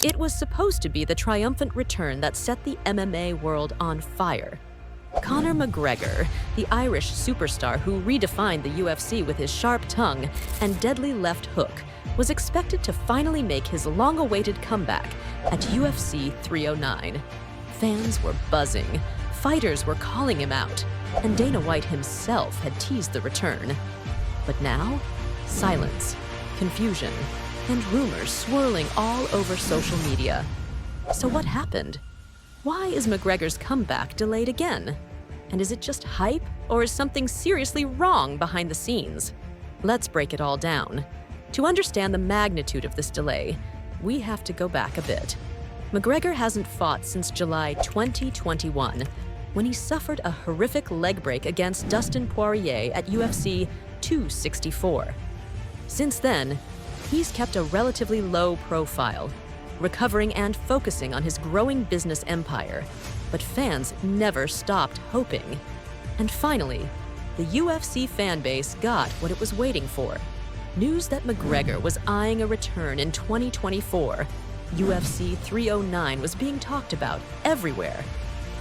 It was supposed to be the triumphant return that set the MMA world on fire. Conor McGregor, the Irish superstar who redefined the UFC with his sharp tongue and deadly left hook, was expected to finally make his long-awaited comeback at UFC 309. Fans were buzzing, fighters were calling him out, and Dana White himself had teased the return. But now, silence, confusion, and rumors swirling all over social media. So what happened? Why is McGregor's comeback delayed again? And is it just hype, or is something seriously wrong behind the scenes? Let's break it all down. To understand the magnitude of this delay, we have to go back a bit. McGregor hasn't fought since July 2021, when he suffered a horrific leg break against Dustin Poirier at UFC 264. Since then, he's kept a relatively low profile, recovering and focusing on his growing business empire, but fans never stopped hoping. And finally, the UFC fanbase got what it was waiting for. News that McGregor was eyeing a return in 2024. UFC 309 was being talked about everywhere.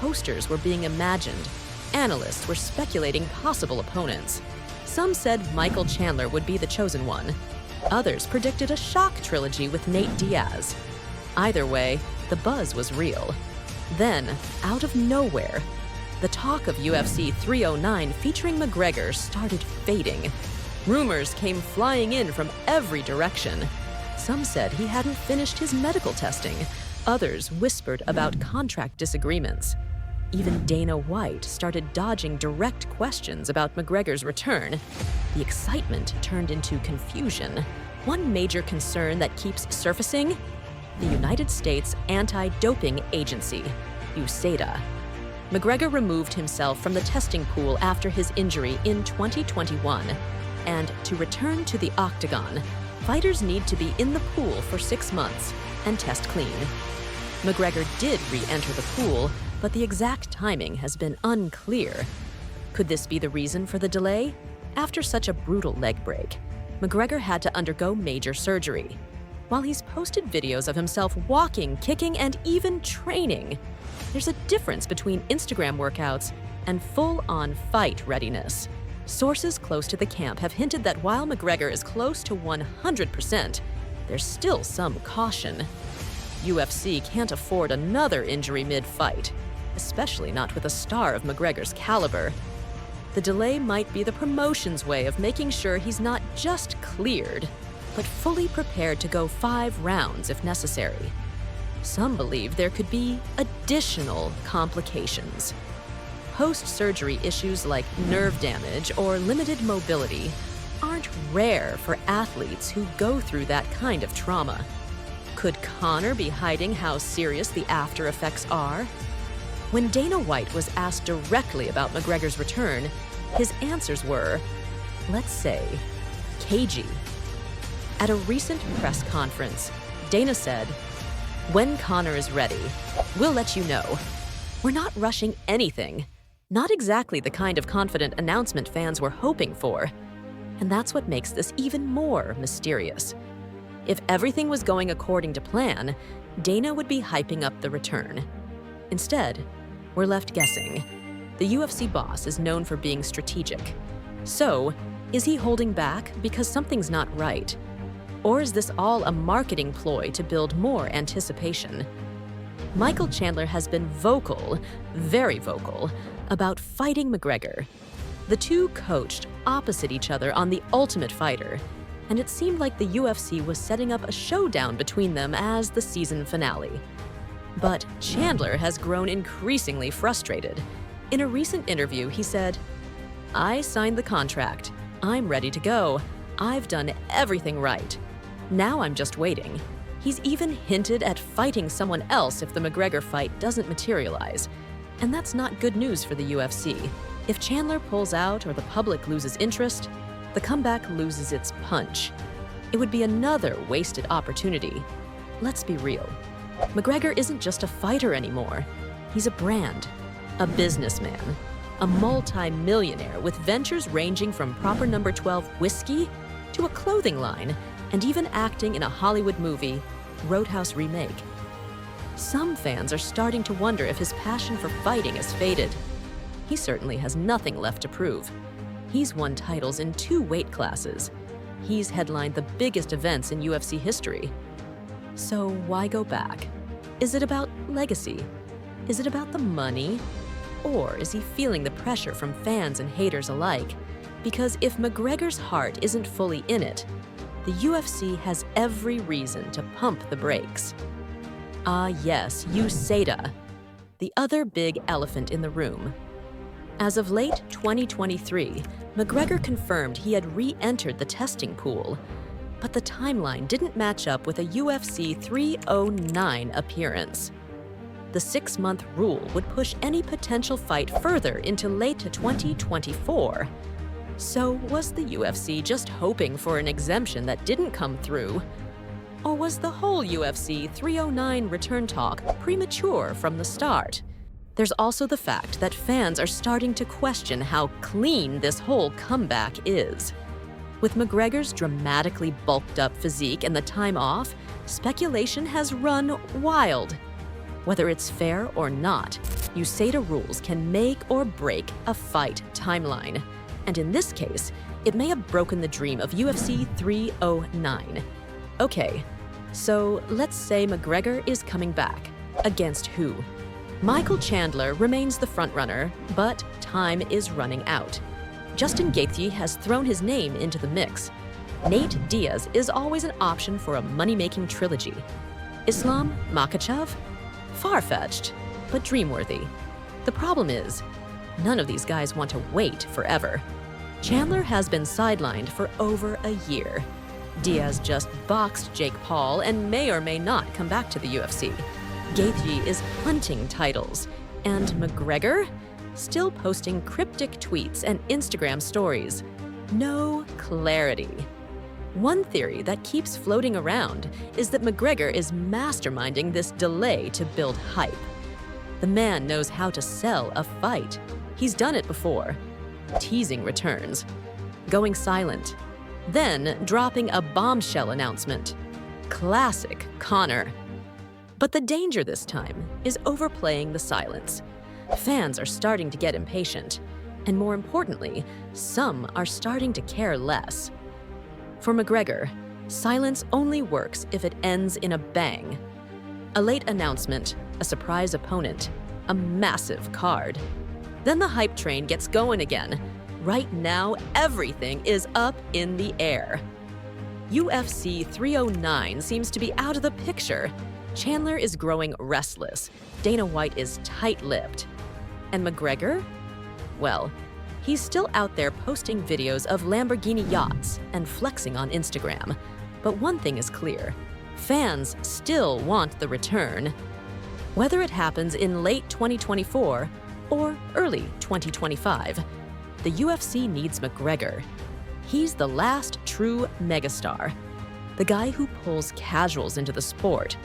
Posters were being imagined. Analysts were speculating possible opponents. Some said Michael Chandler would be the chosen one. Others predicted a shock trilogy with Nate Diaz. Either way, the buzz was real. Then, out of nowhere, the talk of UFC 309 featuring McGregor started fading. Rumors came flying in from every direction. Some said he hadn't finished his medical testing. Others whispered about contract disagreements. Even Dana White started dodging direct questions about McGregor's return. The excitement turned into confusion. One major concern that keeps surfacing? The United States Anti-Doping Agency, USADA. McGregor removed himself from the testing pool after his injury in 2021. And to return to the octagon, fighters need to be in the pool for 6 months and test clean. McGregor did re-enter the pool, but the exact timing has been unclear. Could this be the reason for the delay? After such a brutal leg break, McGregor had to undergo major surgery. While he's posted videos of himself walking, kicking, and even training, there's a difference between Instagram workouts and full-on fight readiness. Sources close to the camp have hinted that while McGregor is close to 100%, there's still some caution. UFC can't afford another injury mid-fight, especially not with a star of McGregor's caliber. The delay might be the promotion's way of making sure he's not just cleared, but fully prepared to go 5 rounds if necessary. Some believe there could be additional complications. Post-surgery issues like nerve damage or limited mobility aren't rare for athletes who go through that kind of trauma. Could Conor be hiding how serious the after effects are? When Dana White was asked directly about McGregor's return, his answers were, let's say, cagey. At a recent press conference, Dana said, "When Conor is ready, we'll let you know. We're not rushing anything." Not exactly the kind of confident announcement fans were hoping for. And that's what makes this even more mysterious. If everything was going according to plan, Dana would be hyping up the return. Instead, we're left guessing. The UFC boss is known for being strategic. So, is he holding back because something's not right? Or is this all a marketing ploy to build more anticipation? Michael Chandler has been vocal, very vocal, about fighting McGregor. The two coached opposite each other on The Ultimate Fighter, and it seemed like the UFC was setting up a showdown between them as the season finale. But Chandler has grown increasingly frustrated. In a recent interview, he said, "I signed the contract. I'm ready to go. I've done everything right. Now I'm just waiting." He's even hinted at fighting someone else if the McGregor fight doesn't materialize. And that's not good news for the UFC. If Chandler pulls out or the public loses interest, the comeback loses its punch. It would be another wasted opportunity. Let's be real. McGregor isn't just a fighter anymore. He's a brand, a businessman, a multi-millionaire with ventures ranging from proper number 12 whiskey to a clothing line and even acting in a Hollywood movie Roadhouse remake. Some fans are starting to wonder if his passion for fighting has faded. He certainly has nothing left to prove. He's won titles in 2 weight classes. He's headlined the biggest events in UFC history. So why go back? Is it about legacy? Is it about the money? Or is he feeling the pressure from fans and haters alike? Because if McGregor's heart isn't fully in it, the UFC has every reason to pump the brakes. Ah yes, USADA, the other big elephant in the room. As of late 2023, McGregor confirmed he had re-entered the testing pool, but the timeline didn't match up with a UFC 309 appearance. The 6-month rule would push any potential fight further into late 2024. So was the UFC just hoping for an exemption that didn't come through? Or was the whole UFC 309 return talk premature from the start? There's also the fact that fans are starting to question how clean this whole comeback is. With McGregor's dramatically bulked up physique and the time off, speculation has run wild. Whether it's fair or not, USADA rules can make or break a fight timeline. And in this case, it may have broken the dream of UFC 309. Okay, so let's say McGregor is coming back. Against who? Michael Chandler remains the frontrunner, but time is running out. Justin Gaethje has thrown his name into the mix. Nate Diaz is always an option for a money-making trilogy. Islam Makhachev? Far-fetched, but dream-worthy. The problem is, none of these guys want to wait forever. Chandler has been sidelined for over a year. Diaz just boxed Jake Paul and may or may not come back to the UFC. Gaethje is hunting titles, and McGregor? Still posting cryptic tweets and Instagram stories. No clarity. One theory that keeps floating around is that McGregor is masterminding this delay to build hype. The man knows how to sell a fight. He's done it before. Teasing returns, going silent, then dropping a bombshell announcement. Classic Conor. But the danger this time is overplaying the silence. Fans are starting to get impatient, and more importantly, some are starting to care less. For McGregor, silence only works if it ends in a bang. A late announcement, a surprise opponent, a massive card. Then the hype train gets going again. Right now, everything is up in the air. UFC 309 seems to be out of the picture. Chandler is growing restless. Dana White is tight-lipped. And McGregor? Well, he's still out there posting videos of Lamborghini yachts and flexing on Instagram. But one thing is clear. Fans still want the return. Whether it happens in late 2024 or early 2025, the UFC needs McGregor. He's the last true megastar. The guy who pulls casuals into the sport.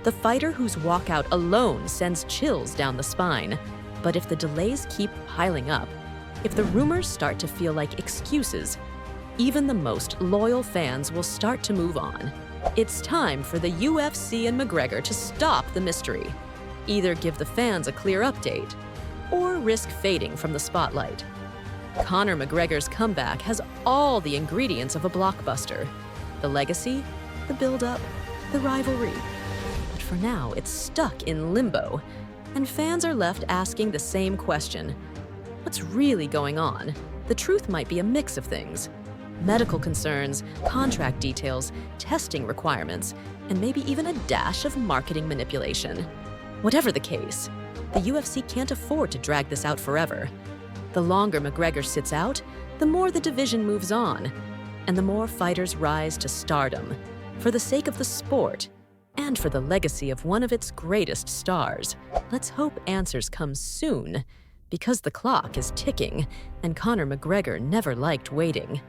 The fighter whose walkout alone sends chills down the spine. But if the delays keep piling up, if the rumors start to feel like excuses, even the most loyal fans will start to move on. It's time for the UFC and McGregor to stop the mystery. Either give the fans a clear update, or risk fading from the spotlight. Conor McGregor's comeback has all the ingredients of a blockbuster. The legacy, the build-up, the rivalry. But for now, it's stuck in limbo, and fans are left asking the same question. What's really going on? The truth might be a mix of things. Medical concerns, contract details, testing requirements, and maybe even a dash of marketing manipulation. Whatever the case, the UFC can't afford to drag this out forever. The longer McGregor sits out, the more the division moves on, and the more fighters rise to stardom, for the sake of the sport, and for the legacy of one of its greatest stars. Let's hope answers come soon, because the clock is ticking, and Conor McGregor never liked waiting.